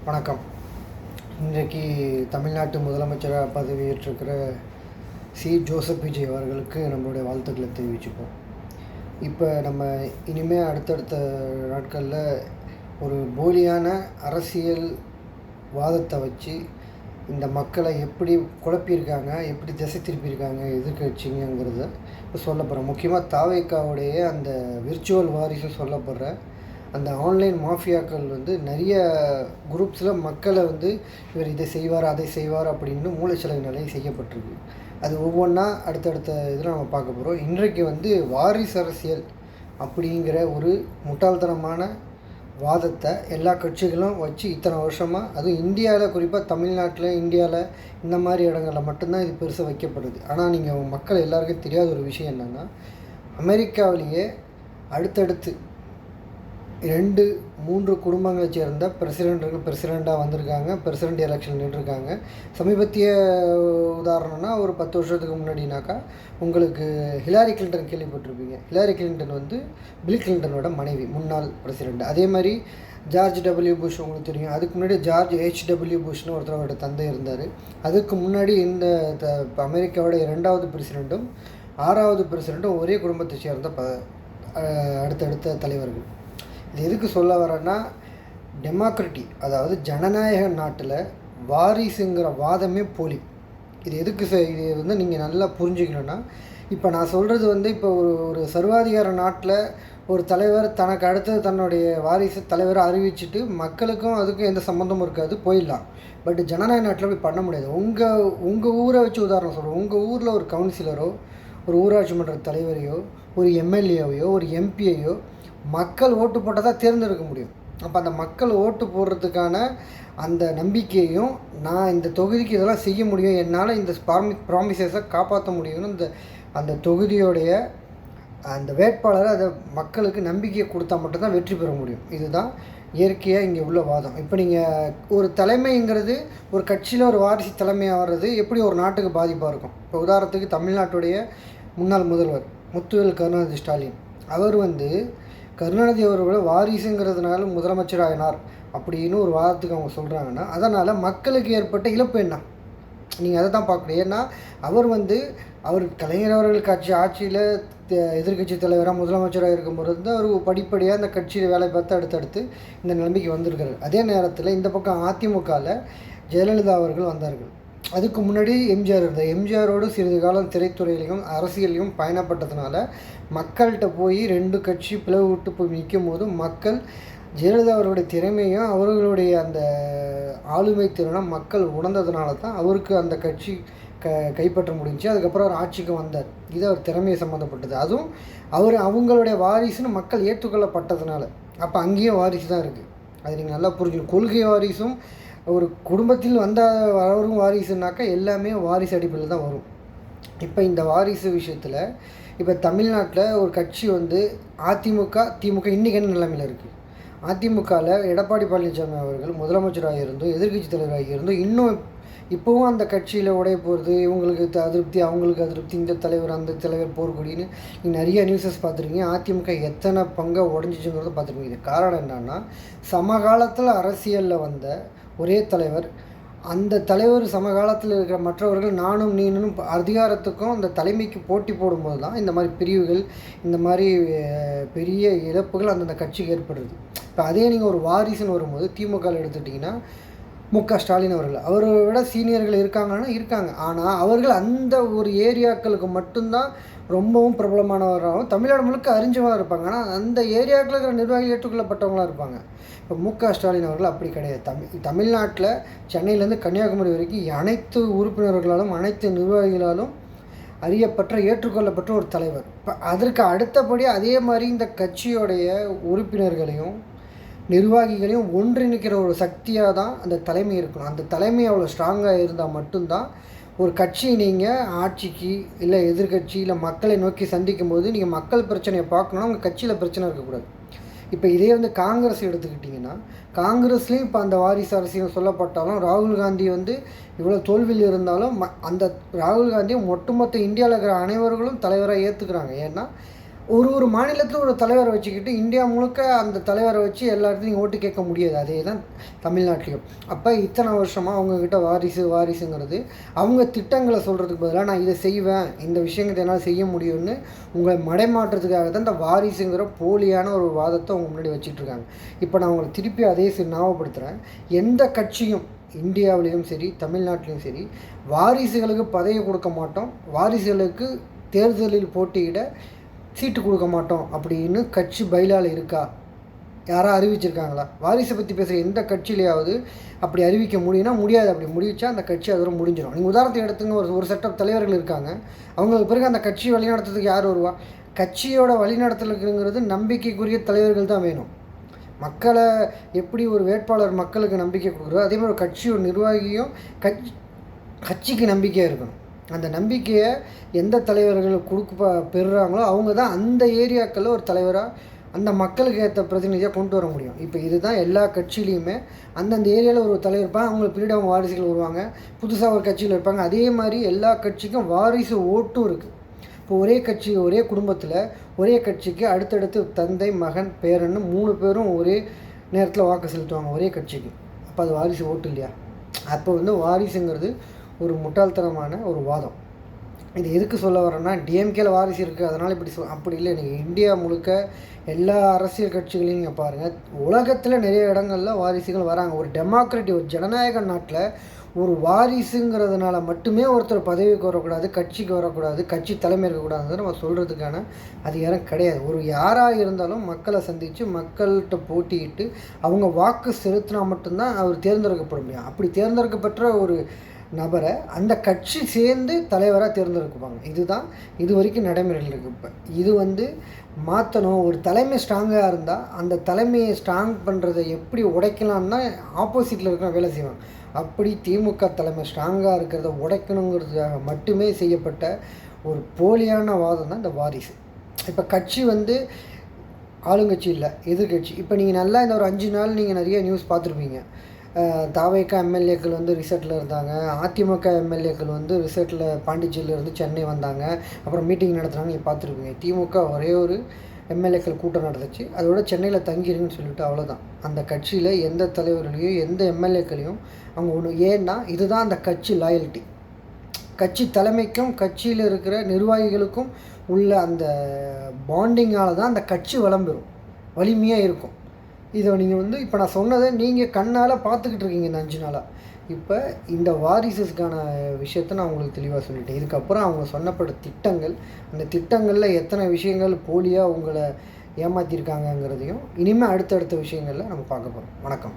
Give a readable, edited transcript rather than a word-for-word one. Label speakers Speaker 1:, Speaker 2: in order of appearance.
Speaker 1: வணக்கம். இன்றைக்கு தமிழ்நாட்டு முதலமைச்சராக பதவியேற்றிருக்கிற ஜோசப் விஜய் அவர்களுக்கு நம்மளுடைய வாழ்த்துக்களை தெரிவிச்சுப்போம். இப்போ நம்ம இனிமேல் அடுத்தடுத்த நாட்களில் ஒரு போலியான அரசியல் வாதத்தை வச்சு இந்த மக்களை எப்படி குழப்பியிருக்காங்க, எப்படி திசை திருப்பியிருக்காங்க எதிர்க்கட்சிங்கிறத இப்போ சொல்ல போகிறோம். முக்கியமாக தாவேக்காவுடைய அந்த விர்ச்சுவல் வாரிசு சொல்லப்படுற அந்த ஆன்லைன் மாஃபியாக்கள் நிறைய குரூப்ஸில் மக்களை இவர் இதை செய்வார் அதை செய்வார் அப்படின்னு மூளைச்சலவை நிலையை செய்யப்பட்டிருக்கு. அது ஒவ்வொன்றா அடுத்தடுத்த இதில் நம்ம பார்க்க போகிறோம். இன்றைக்கு வாரிசு அரசியல் அப்படிங்கிற ஒரு முட்டாள்தனமான வாதத்தை எல்லா கட்சிகளும் வச்சு இத்தனை வருஷமாக, அதுவும் இந்தியாவில், குறிப்பாக தமிழ்நாட்டில், இந்தியாவில் இந்த மாதிரி இடங்களில் மட்டும்தான் இது பெருசாக வைக்கப்படுது. ஆனால் நீங்கள் மக்கள் எல்லாருக்கும் தெரியாத ஒரு விஷயம் என்னென்னா, அமெரிக்காவிலேயே அடுத்தடுத்து 2-3 குடும்பங்களை சேர்ந்த பிரசிடெண்ட்டாக வந்திருக்காங்க. பிரசிடெண்ட் எலெக்ஷன் நின்றுருக்காங்க. சமீபத்திய உதாரணம்னா ஒரு 10 வருஷத்துக்கு முன்னாடினாக்கா உங்களுக்கு ஹிலாரி கிளின்டன் கேள்விப்பட்டிருப்பீங்க. ஹிலாரி கிளின்டன் பில் கிளின்டனோட மனைவி, முன்னாள் பிரசிடெண்ட். அதே மாதிரி ஜார்ஜ் டபிள்யூ புஷ் உங்களுக்கு தெரியும். அதுக்கு முன்னாடி ஜார்ஜ் ஹெச்டபிள்யூ புஷ்னு ஒருத்தரோட தந்தை இருந்தார். அதுக்கு முன்னாடி இந்த அமெரிக்காவோட 2வது பிரசிடெண்ட்டும் 6வது பிரசிடெண்ட்டும் ஒரே குடும்பத்தை சேர்ந்த அடுத்தடுத்த தலைவர்கள். இது எதுக்கு சொல்ல வரேன்னா, அதாவது ஜனநாயக நாட்டில் வாரிசுங்கிற வாதமே போலி. இது எதுக்கு இது நீங்கள் நல்லா புரிஞ்சுக்கணுன்னா, இப்போ நான் சொல்கிறது இப்போ ஒரு சர்வாதிகார நாட்டில் ஒரு தலைவர் தனக்கு அடுத்தது தன்னுடைய வாரிசு தலைவரை அறிவிச்சுட்டு மக்களுக்கும் அதுக்கும் எந்த சம்மந்தமும் இருக்காது, போயிடலாம். பட் ஜனநாயக நாட்டில் போய் பண்ண முடியாது. உங்கள் ஊரை வச்சு உதாரணம் சொல்கிறோம். உங்கள் ஊரில் ஒரு கவுன்சிலரோ, ஒரு ஊராட்சி மன்ற தலைவரையோ, ஒரு எம்எல்ஏவையோ, ஒரு எம்பியையோ மக்கள் ஓட்டு போட்டால் தான் தேர்ந்தெடுக்க முடியும். அப்போ அந்த மக்கள் ஓட்டு போடுறதுக்கான அந்த நம்பிக்கையையும், நான் இந்த தொகுதிக்கு இதெல்லாம் செய்ய முடியும், என்னால் இந்த ப்ராமிசஸை காப்பாற்ற முடியும்னு அந்த தொகுதியோடைய அந்த வேட்பாளரை அதை மக்களுக்கு நம்பிக்கையை கொடுத்தா மட்டும்தான் வெற்றி பெற முடியும். இதுதான் இயற்கையாக இங்கே உள்ள வாதம். இப்போ நீங்கள் ஒரு தலைமைங்கிறது, ஒரு கட்சியில் ஒரு வாரிசு தலைமையாக வர்றது எப்படி ஒரு நாட்டுக்கு பாதிப்பாக இருக்கும். இப்போ உதாரணத்துக்கு தமிழ்நாட்டுடைய முன்னாள் முதல்வர் முத்துவேல் கருணாநிதி ஸ்டாலின், அவர் கருணாநிதி அவர்களோட வாரிசுங்கிறதுனால முதலமைச்சராகினார் அப்படின்னு ஒரு வாதத்துக்கு அவங்க சொல்கிறாங்கன்னா, அதனால் மக்களுக்கு ஏற்பட்ட இழப்பு என்ன, நீங்கள் அதை தான் பார்க்கணும். ஏன்னா அவர் கலைஞர் அவர்கள் ஆட்சியில் எதிர்கட்சி தலைவராக முதலமைச்சராக இருக்கும்போது அவர் படிப்படியாக அந்த கட்சியில் வேலை பார்த்து அடுத்தடுத்து இந்த நிலைமைக்கு வந்திருக்காரு. அதே நேரத்தில் இந்த பக்கம் அதிமுகவில் ஜெயலலிதா அவர்கள் வந்தார்கள். அதுக்கு முன்னாடி எம்ஜிஆர் இருந்தார். எம்ஜிஆரோடு சிறிது காலம் திரைத்துறையிலையும் அரசியலையும் பயணப்பட்டதுனால மக்கள்கிட்ட போய் 2 கட்சி பிளவு விட்டு போய் நிற்கும் போது மக்கள் ஜெயலலிதா அவர்களுடைய திறமையும் அவர்களுடைய அந்த ஆளுமை திறனும் மக்கள் உணர்ந்ததுனால தான் அவருக்கு அந்த கட்சி கைப்பற்ற முடிஞ்சிச்சு. அதுக்கப்புறம் அவர் ஆட்சிக்கு வந்தார். இது அவர் திறமையை சம்மந்தப்பட்டது. அதுவும் அவங்களுடைய வாரிசுன்னு மக்கள் ஏற்றுக்கொள்ளப்பட்டதுனால. அப்போ அங்கேயும் வாரிசு தான் இருக்குது. அது நீங்கள் நல்லா புரிஞ்சுக்கணும். கொள்கை வாரிசும் ஒரு குடும்பத்தில் வரும் வாரிசுனாக்கா எல்லாமே வாரிசு அடிப்படையில் தான் வரும். இப்போ இந்த வாரிசு விஷயத்தில் இப்போ தமிழ்நாட்டில் ஒரு கட்சி அதிமுக, திமுக இன்றைக்கி என்ன நிலைமையில் இருக்குது. அதிமுகவில் எடப்பாடி பழனிசாமி அவர்கள் முதலமைச்சராக இருந்தும் எதிர்கட்சி தலைவராக இருந்தும் இன்னும் இப்போவும் அந்த கட்சியில் உடைய போகிறது, இவங்களுக்கு அதிருப்தி, அவங்களுக்கு அதிருப்தி, இந்த தலைவர் அந்த தலைவர் போர்க்கொடின்னு நீங்கள் நிறைய நியூஸஸ் பார்த்துருக்கீங்க. அதிமுக எத்தனை பங்கை உடஞ்சிச்சுங்கிறத பார்த்துருக்கீங்க. இது காரணம் என்னன்னா, சமகாலத்தில் அரசியலில் வந்த ஒரே தலைவர், அந்த தலைவர் சமகாலத்தில் இருக்கிற மற்றவர்கள் நானும் நீனும் அதிகாரத்துக்கும் அந்த தலைமைக்கு போட்டி போடும்போது தான் இந்த மாதிரி பிரிவுகள், இந்த மாதிரி பெரிய இழப்புகள் அந்தந்த கட்சிக்கு ஏற்படுறது. இப்போ அதே நீங்கள் ஒரு வாரிசுன்னு வரும்போது திமுகவில் எடுத்துட்டிங்கன்னா ஸ்டாலின் அவர்கள், அவரை விட சீனியர்கள் இருக்காங்கன்னா இருக்காங்க. ஆனால் அவர்கள் அந்த ஒரு ஏரியாக்களுக்கு மட்டும்தான் ரொம்பவும் பிரபலமானவராகவும் தமிழ்நாடு முழுக்க அறிஞ்சவங்களாக இருப்பாங்க. ஆனால் அந்த ஏரியாக்களில் இருக்கிற நிர்வாகிகள் ஏற்றுக்கொள்ளப்பட்டவங்களாக இருப்பாங்க. இப்போ ஸ்டாலின் அவர்கள் அப்படி கிடையாது. தமிழ்நாட்டில் சென்னையிலேருந்து கன்னியாகுமரி வரைக்கும் அனைத்து உறுப்பினர்களாலும் அனைத்து நிர்வாகிகளாலும் அறியப்பட்ட ஏற்றுக்கொள்ளப்பட்ட ஒரு தலைவர். இப்போ அதற்கு அடுத்தபடியாக அதே மாதிரி இந்த கட்சியோடைய உறுப்பினர்களையும் நிர்வாகிகளையும் ஒன்றிணைக்கிற ஒரு சக்தியாக தான் அந்த தலைமை இருக்கணும். அந்த தலைமை அவ்வளோ ஸ்ட்ராங்காக இருந்தால் மட்டும்தான் ஒரு கட்சி நீங்கள் ஆட்சிக்கு இல்லை எதிர்கட்சி இல்லை மக்களை நோக்கி சந்திக்கும் போது நீங்கள் மக்கள் பிரச்சனையை பார்க்கணுன்னா உங்கள் கட்சியில் பிரச்சனை இருக்கக்கூடாது. இப்போ இதே காங்கிரஸ் எடுத்துக்கிட்டிங்கன்னா, காங்கிரஸ்லேயும் இப்போ அந்த வாரிசு அரசியல் சொல்லப்பட்டாலும் ராகுல் காந்தி இவ்வளோ தோல்வியில் இருந்தாலும் அந்த ராகுல் காந்தியை ஒட்டுமொத்த இந்தியாவில் இருக்கிற அனைவர்களும் தலைவராக ஏற்றுக்கிறாங்க. ஏன்னா ஒரு மாநிலத்தில் ஒரு தலைவரை வச்சுக்கிட்டு இந்தியா முழுக்க அந்த தலைவரை வச்சு எல்லா இடத்துலையும் ஓட்டு கேட்க முடியாது. அதே தான் தமிழ்நாட்டிலையும். அப்போ இத்தனை வருஷமாக அவங்கக்கிட்ட வாரிசுங்கிறது அவங்க திட்டங்களை சொல்கிறதுக்கு பதிலாக நான் இதை செய்வேன், இந்த விஷயங்களை என்னால் செய்ய முடியும்னு உங்களை மடைமாற்றத்துக்காக தான் இந்த வாரிசுங்கிற போலியான ஒரு வாதத்தை அவங்க முன்னாடி வச்சிட்ருக்காங்க. இப்போ நான் உங்களை திருப்பி அதே ஞாபகப்படுத்துகிறேன். எந்த கட்சியும் இந்தியாவிலையும் சரி தமிழ்நாட்டிலையும் சரி வாரிசுகளுக்கு பதவி கொடுக்க மாட்டோம், வாரிசுகளுக்கு தேர்தலில் போட்டியிட சீட்டு கொடுக்க மாட்டோம் அப்படின்னு கட்சி பைலால் இருக்கா? யாராவது அறிவிச்சிருக்காங்களா? வாரிசை பற்றி பேசுகிற எந்த கட்சியிலையாவது அப்படி அறிவிக்க முடியும்னா முடியாது. அப்படி முடிவிச்சா அந்த கட்சி அதோட முடிஞ்சிடும். நீங்கள் உதாரணத்துக்கு எடுத்துங்க, ஒரு செட்டப் தலைவர்கள் இருக்காங்க, அவங்களுக்கு பிறகு அந்த கட்சியை வழிநடத்துறதுக்கு யார் வருவா? கட்சியோட வழிநடத்தலுக்குங்கிறது நம்பிக்கைக்குரிய தலைவர்கள் தான் வேணும். மக்களை எப்படி ஒரு வேட்பாளர் மக்களுக்கு நம்பிக்கை கொடுக்குறோ அதே மாதிரி ஒரு கட்சியோட நிர்வாகியும் கட்சிக்கு நம்பிக்கையாக இருக்கணும். அந்த நம்பிக்கையை எந்த தலைவர்கள் பெறுறாங்களோ அவங்க தான் அந்த ஏரியாக்களில் ஒரு தலைவராக அந்த மக்களுக்கு ஏற்ற பிரதிநிதியாக கொண்டு வர முடியும். இப்போ இதுதான் எல்லா கட்சியிலையுமே அந்தந்த ஏரியாவில் ஒரு தலைவர் இருப்பாங்க, அவங்களுக்கு பின்னாடி அவங்க வாரிசுகள் வருவாங்க, புதுசாக ஒரு கட்சியில் இருப்பாங்க. அதே மாதிரி எல்லா கட்சிக்கும் வாரிசு ஓட்டும் இருக்குது. இப்போ ஒரே கட்சி ஒரே குடும்பத்தில் ஒரே கட்சிக்கு அடுத்தடுத்து தந்தை மகன் பேரன்னு 3 பேரும் ஒரே நேரத்தில் வாக்கு செலுத்துவாங்க ஒரே கட்சிக்கு. அப்போ அது வாரிசு ஓட்டு இல்லையா? அப்போ வாரிசுங்கிறது ஒரு முட்டாள்தனமான ஒரு வாதம். இது எதுக்கு சொல்ல வரேன்னா, டிஎம்கேல வாரிசு இருக்குது அதனால் இப்படி அப்படி இல்லை. நீங்கள் இந்தியா முழுக்க எல்லா அரசியல் கட்சிகளையும் நீங்கள் பாருங்கள், உலகத்தில் நிறைய இடங்களில் வாரிசுகள் வராங்க. ஒரு டெமோக்ராட்டிக் ஒரு ஜனநாயக நாட்டில் ஒரு வாரிசுங்கிறதுனால மட்டுமே ஒருத்தர் பதவிக்கு வரக்கூடாது, கட்சிக்கு வரக்கூடாது, கட்சி தலைமை இருக்கக்கூடாதுன்னு நம்ம சொல்கிறதுக்கான அதிகாரம் கிடையாது. ஒரு யாராக இருந்தாலும் மக்களை சந்தித்து மக்கள்கிட்ட போட்டியிட்டு அவங்க வாக்கு செலுத்தினா மட்டும்தான் அவர் தேர்ந்தெடுக்கப்பட முடியும். அப்படி தேர்ந்தெடுக்கப்பட்ட ஒரு நபரை அந்த கட்சி சேர்ந்து தலைவராக தேர்ந்தெடுக்குவாங்க. இதுதான் இது வரைக்கும் நடைமுறையில் இருக்குது. இப்போ இது மாற்றணும். ஒரு தலைமை ஸ்ட்ராங்காக இருந்தால் அந்த தலைமையை ஸ்ட்ராங் பண்ணுறதை எப்படி உடைக்கலாம்னா ஆப்போசிட்டில் இருக்கிற வேலை செய்வாங்க. அப்படி திமுக தலைமை ஸ்ட்ராங்காக இருக்கிறத உடைக்கணுங்கிறதுக்காக மட்டுமே செய்யப்பட்ட ஒரு போலியான வாதம் தான் இந்த வாரிசு. இப்போ கட்சி ஆளுங்கட்சி இல்லை, எதிர்கட்சி. இப்போ நீங்கள் நல்லா இந்த ஒரு 5 நாள் நீங்கள் நிறைய நியூஸ் பார்த்துருப்பீங்க. தாவேக எம்எல்ஏக்கள் ரிசர்ட்டில் இருந்தாங்க, அதிமுக எம்எல்ஏக்கள் ரிசர்ட்டில் பாண்டிச்சேரியிலேருந்து சென்னை வந்தாங்க, அப்புறம் மீட்டிங் நடத்துனாங்க. நீங்கள் பார்த்துருப்பீங்க. திமுக ஒரே ஒரு எம்எல்ஏக்கள் கூட்டம் நடந்துச்சு, அதோட சென்னையில் தங்கிருங்கன்னு சொல்லிட்டு அவ்வளோதான். அந்த கட்சியில் எந்த தலைவர்களையும் எந்த எம்எல்ஏக்களையும் அவங்க ஏன்னா இதுதான் அந்த கட்சி லாயல்ட்டி. கட்சி தலைமைக்கும் கட்சியில் இருக்கிற நிர்வாகிகளுக்கும் உள்ள அந்த பாண்டிங்கால் தான் அந்த கட்சி வளம்பெறும், வலிமையாக இருக்கும். இதை நீங்கள் இப்போ நான் சொன்னதை நீங்கள் கண்ணால் பார்த்துக்கிட்டு இருக்கீங்க இந்த 5 நாளாக. இப்போ இந்த வாரிசுக்கான விஷயத்த நான் உங்களுக்கு தெளிவாக சொல்லிட்டேன். இதுக்கப்புறம் அவங்க சொன்னப்பட்ட திட்டங்கள், அந்த திட்டங்களில் எத்தனை விஷயங்கள் போலியாக உங்களை ஏமாற்றிருக்காங்கங்கிறதையும் இனிமேல் அடுத்தடுத்த விஷயங்களில் நம்ம பார்க்க போகிறோம். வணக்கம்.